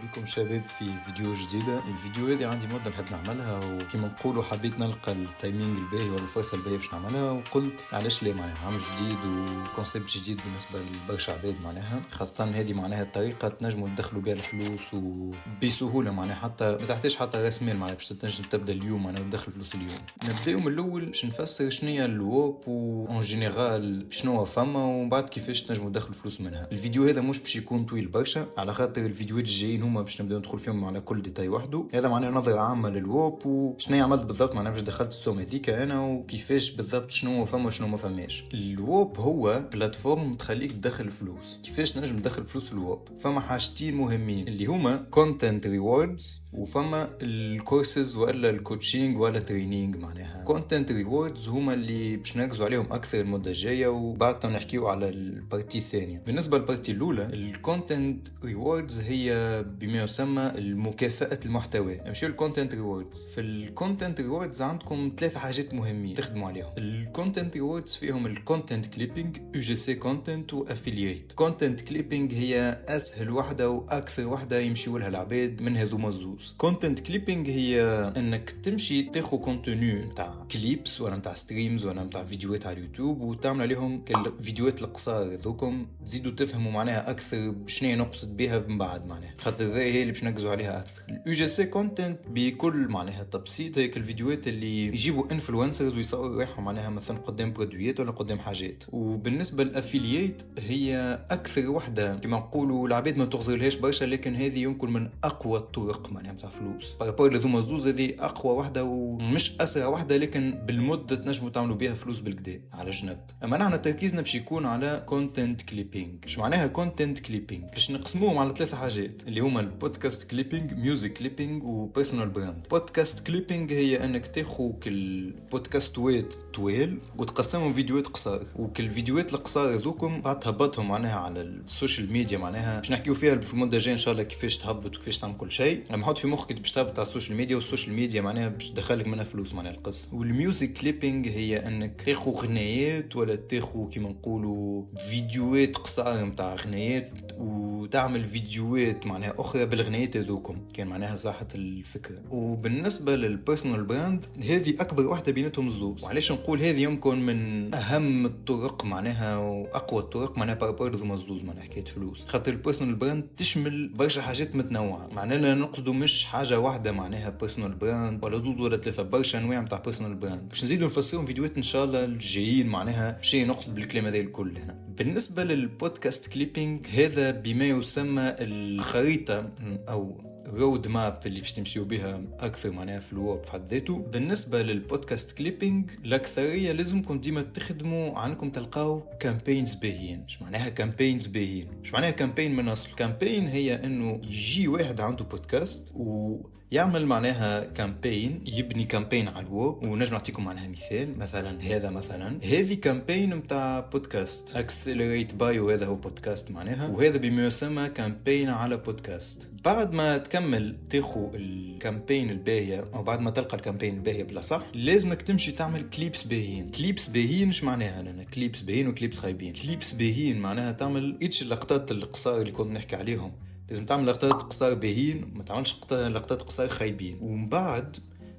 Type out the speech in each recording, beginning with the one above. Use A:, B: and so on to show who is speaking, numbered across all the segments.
A: بكم شباب في فيديو جديدة. الفيديو هذه عندي مدة نحب نعملها، وكما نقولوا حبيت نلقى التايمينج الباهي ولا الفرصة الباهية باش نعملها، وقلت علاش لا معناها عام جديد وكونسيبت جديد بالنسبة لبرشا عباد معناها، خاصة هذه معناها الطريقة تنجموا تدخلوا بها الفلوس وبسهولة معناها، حتى ما تحتاج حتى راس مال معناها باش تنجم تبدا اليوم معناها وتدخل فلوس اليوم. نبداو من الأول باش نفسر شنيا الووب وان جينيرال شنو فما، ومن بعد كيفاش تنجموا تدخلوا فلوس منها. الفيديو هذا مش باش يكون طويل برشا، على خاطر الفيديوهات الجايين هما باش نبداو ندخل فيهم على كل ديتاي وحده. هذا معناه نظرة عامة للووب وشنو عملت بالضبط معناها باش دخلت السوم هذيك انا، وكيفاش بالضبط شنو فما وشنو ما فماش. الووب هو بلاتفورم تخليك تدخل فلوس. كيفاش تنجم تدخل فلوس في الووب؟ فما حاجتين مهمين اللي هما كونتنت ريوردز، وفما الكورسز ولا الكوتشينج ولا ترينينج. معناها كونتنت ريوردز هما اللي باش نركزوا عليهم اكثر المده الجايه، وبعد نحكيو على البارتي الثانيه. بالنسبه للبارتي الاولى، الكونتنت ريوردز هي بما يسمى المكافاه المحتوى. نمشيو الكونتنت ريوردز. في الكونتنت ريوردز عندكم ثلاثه حاجات مهمين تخدموا عليهم. الكونتنت ريوردز فيهم الكونتنت كليبينج، يو جي سي كونتنت، وافيلييت. كونتنت كليبينج هي اسهل وحده واكثر وحده يمشيوا لها العباد من هذوما الزوز. كونتنت كليبينج هي انك تمشي تاخذ كونتوني نتاع كليبس ولا نتاع ستريمز ولا نتاع فيديوهات على اليوتيوب، وتعمل عليهم الفيديوهات القصار هذوكم، تزيدوا تفهموا معناها اكثر شنو نقصد بها من بعد معناها، خاطر هي اللي باش نركزوا عليها اكثر. اليو جي سي كونتنت بكل معناها تبسيط هيك الفيديوهات اللي يجيبوا انفلونسرز ويصوروا روحهم معناها مثلا قدام برودويات ولا قدام حاجات. وبالنسبه للافيلييت هي اكثر وحده كما نقولوا العباد ما تغزرلهاش برشا، لكن هذه يمكن من اقوى الطرق معناها تاع فلوس. بارابور لذوما الزوز هذه اقوى وحده ومش اسرع وحده، لكن بالمده تنجموا تعملوا بها فلوس بالكدا على جنب. اما نحن تركيزنا باش يكون على كونتنت كليبينج. ايش معناها كونتنت كليبينج؟ باش نقسموهم على ثلاثه حاجات اللي هما البودكاست كليبينج، ميوزك كليبينج، وبيرسونال براند. بودكاست كليبينج هي انك تاخذ كل بودكاستوات طويل وتقسمهم فيديوهات قصار، وكل فيديوهات القصار هذوكم بعد تهبطهم معناها على السوشيال ميديا. معناها باش نحكيو فيها في المده الجايه ان شاء الله كيفاش تهبط وكيفاش تعمل كل شيء. لما حط في مخك باش تهبط على السوشيال ميديا، والسوشيال ميديا معناها باش تدخلك منها فلوس معناها القصه. والميوزك كليبينج هي انك تاخذ غنايات ولا تاخذ كيما نقولوا فيديوهات قصار نتاع غنايات وتعمل فيديوهات معناها اخرى بالغنايات هذوكم، كان معناها صحه الفكره. وبالنسبه للبيرسونال براند هذه اكبر واحده بيناتهم الزوز. وعلاش نقول هذه يمكن من اهم الطرق معناها واقوى الطرق معناها بارابور ذوما الزوز معناها حكايه فلوس، خاطر البيرسونال براند تشمل برشا حاجات متنوعه. معناها نقصدوا مش حاجه واحده معناها بيرسونال براند ولا زوز ولا ثلاثه، برشا انواع نتاع بيرسونال براند باش نزيدوا نفسرهم فيديوهات ان شاء الله الجايين معناها شيء نقصد بالكلام هذا الكل هنا. بالنسبه للبودكاست كليبينج هذا بما يسمى الخريطه او رود ماب اللي باش تمشيو بها اكثر معناها في الووب في حد ذاته. بالنسبه للبودكاست كليبينج الاكثريه لازمكم ديما تخدموا عنكم تلقاو كامبينز باهيين. ايش معناها كامبينز باهيين؟ ايش معناها كامبين من اصل؟ كامبين هي انه يجي واحد عنده بودكاست يعمل معناها كامبين، يبني كامبين على الويب. ونجم نعطيكم معناها مثال، مثلا هذا مثلا هذه كامبين متاع بودكاست اكسلريت بايو، هذا هو بودكاست معناها، وهذا بما يسمى كامبين على بودكاست. بعد ما تكمل تاخو الكامبين الباهية او بعد ما تلقى الكامبين الباهية بلا صح، لازمك تمشي تعمل كليبس باهيين. كليبس باهيين ايش معناها؟ لنا كليبس باهيين وكليبس خايبين. كليبس باهيين معناها تعمل ايش اللقطات القصار اللي كنت نحكي عليهم، لازم تعمل لقطات قصار باهين، ما تعملش لقطات قصار خايبين. ومن بعد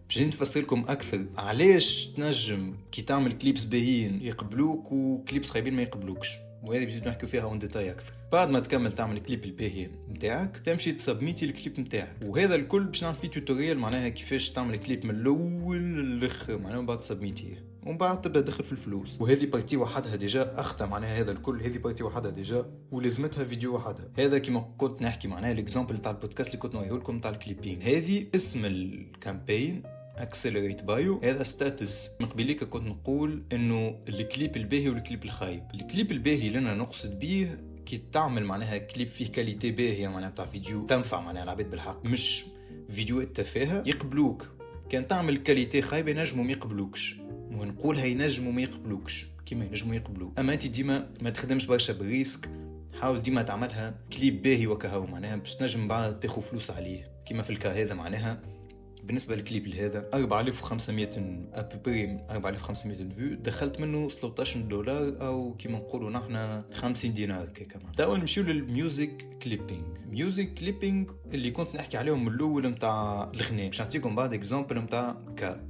A: باش نفسر لكم اكثر علاش تنجم كي تعمل كليبس باهين يقبلوك وكليبس خايبين ما يقبلوكش، وهذه بزيد نحكي فيها اون ديتاي اكثر. بعد ما تكمل تعمل الكليب الباهي نتاعك تمشي تسبميتي الكليب نتاعك، وهذا الكل باش نعمل فيه توتوريال معناها كيفاش تعمل كليب من الاول للاخر معناها، بعد تسبميتيه ومن بعد تبدا تدخل في الفلوس. وهذه بارتي وحدها ديجا اخطا معناها هذا الكل، هذه بارتي وحدها ديجا ولازمتها فيديو وحدها. هذا كما كنت نحكي معناها الاكزامبل تاع البودكاست اللي كنت نوريه لكم تاع الكليبين. هذه اسم الكامبين اكسلريت بايو، هذا ستاتس. من قبليك كنت نقول انه الكليب الباهي والكليب الخايب. الكليب الباهي لنا نقصد بيه كي تعمل معناها كليب فيه كاليتي باهيه معناها تاع فيديو تنفع معناها العباد بالحق، مش فيديوهات تافهه يقبلوك. كان تعمل كاليتي خايبه ينجموا ما يقبلوكش، ونقولها ينجموا ما يقبلوكش كيما ينجموا يقبلوك. اما انت ديما ما تخدمش برشا بريسك، حاول ديما تعملها كليب باهي وكهو معناها باش تنجم بعد تاخذ فلوس عليه. كيما في الكا هذا معناها بالنسبه للكليب هذا 4500 ابري 4500 فيو، دخلت منه $13 او كيما نقولوا نحن 50 دينار كمان. توا نمشيو للميوزك كليبينج. ميوزك كليبينج اللي كنت نحكي عليهم من الاول نتاع الغناء، باش نعطيكم بعض اكزامبل نتاع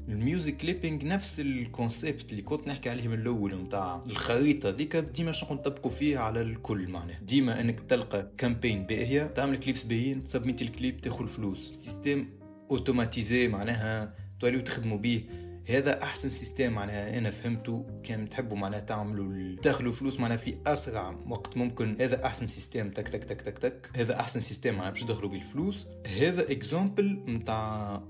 A: الميوزك كليبينج. نفس الكونسيبت اللي كنت نحكي عليه من الاول نتاع الخريطه ذيك، ديما شنو نطبقوا فيها على الكل. معناها ديما انك تلقى كامبين باهيه، تعمل كليبس باهيين، تسبميتي الكليب تاخذ فلوس. سيستم اوتوماتيزي معناها توليو تخدموا به. هذا احسن سيستم معناها انا فهمته. كان تحبوا معناها تعملوا تدخلوا فلوس معناها في اسرع وقت ممكن، هذا احسن سيستم. تك تك تك تك تك، هذا احسن سيستم معناها باش تدخلوا بالفلوس. هذا اكزامبل نتاع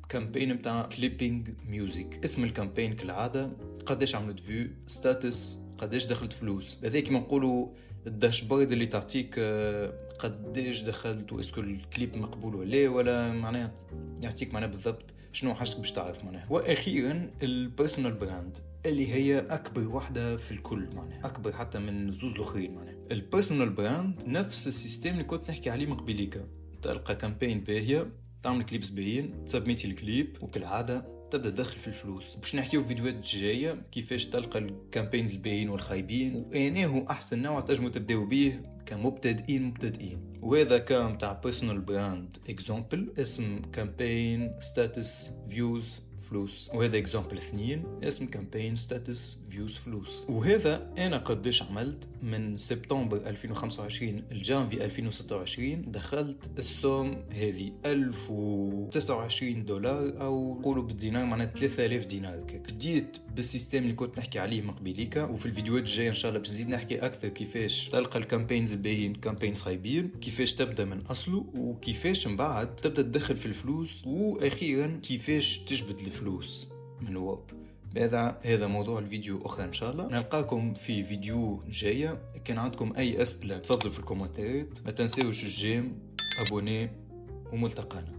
A: كامبين نتاع كليبينج ميوزك. اسم الكامبين كالعاده قداش عملت فيو، ستاتس قداش دخلت فلوس. هذا كيما نقولوا الداشبورد اللي تعطيك قداش دخلت واسكو الكليب مقبول ولا معناها يعطيك معناها بالضبط شنو حاجتك باش تعرف معناها. واخيرا البيرسونال براند اللي هي اكبر واحده في الكل، معناها اكبر حتى من زوز الاخرين. معناها البيرسونال براند نفس السيستم اللي كنت نحكي عليه من قبيليكا. تلقى كامبين باهيه، تعمل كليبس باهيين، تسبميتي الكليب وكالعاده تبدا تدخل في الفلوس. باش نحكيو في فيديوهات جايه كيفاش تلقى الكامبينز الباهيين والخايبين، وانه احسن نوع تنجموا تبداو به كمبتدئين. وهذا كان تاع بيرسونال براند اكزامبل، اسم كامبين ستاتس فيوز فلوس. وهذا اكزامبل 2 اسم كامبين ستاتس فيوز فلوس. وهذا انا قداش عملت من سبتمبر 2025 لجانفي 2026. دخلت السوم هذه $1029 او قولوا بالدينار معناها 3000 دينار. بديت بالسيستم اللي كنت نحكي عليه من قبيليكا، وفي الفيديوهات الجايه ان شاء الله بنزيد نحكي اكثر كيفاش تلقى الكامبينز الباهيين كامبينز خايبين، كيفاش تبدا من اصله، وكيفاش من بعد تبدا تدخل في الفلوس، واخيرا كيفاش تجبد الفلوس من الويب. هذا موضوع الفيديو اخرى ان شاء الله. نلقاكم في فيديو جايه. كان عندكم اي اسئله تفضلوا في الكومنتات. ما تنسوش الجيم ابوني وملتقانا.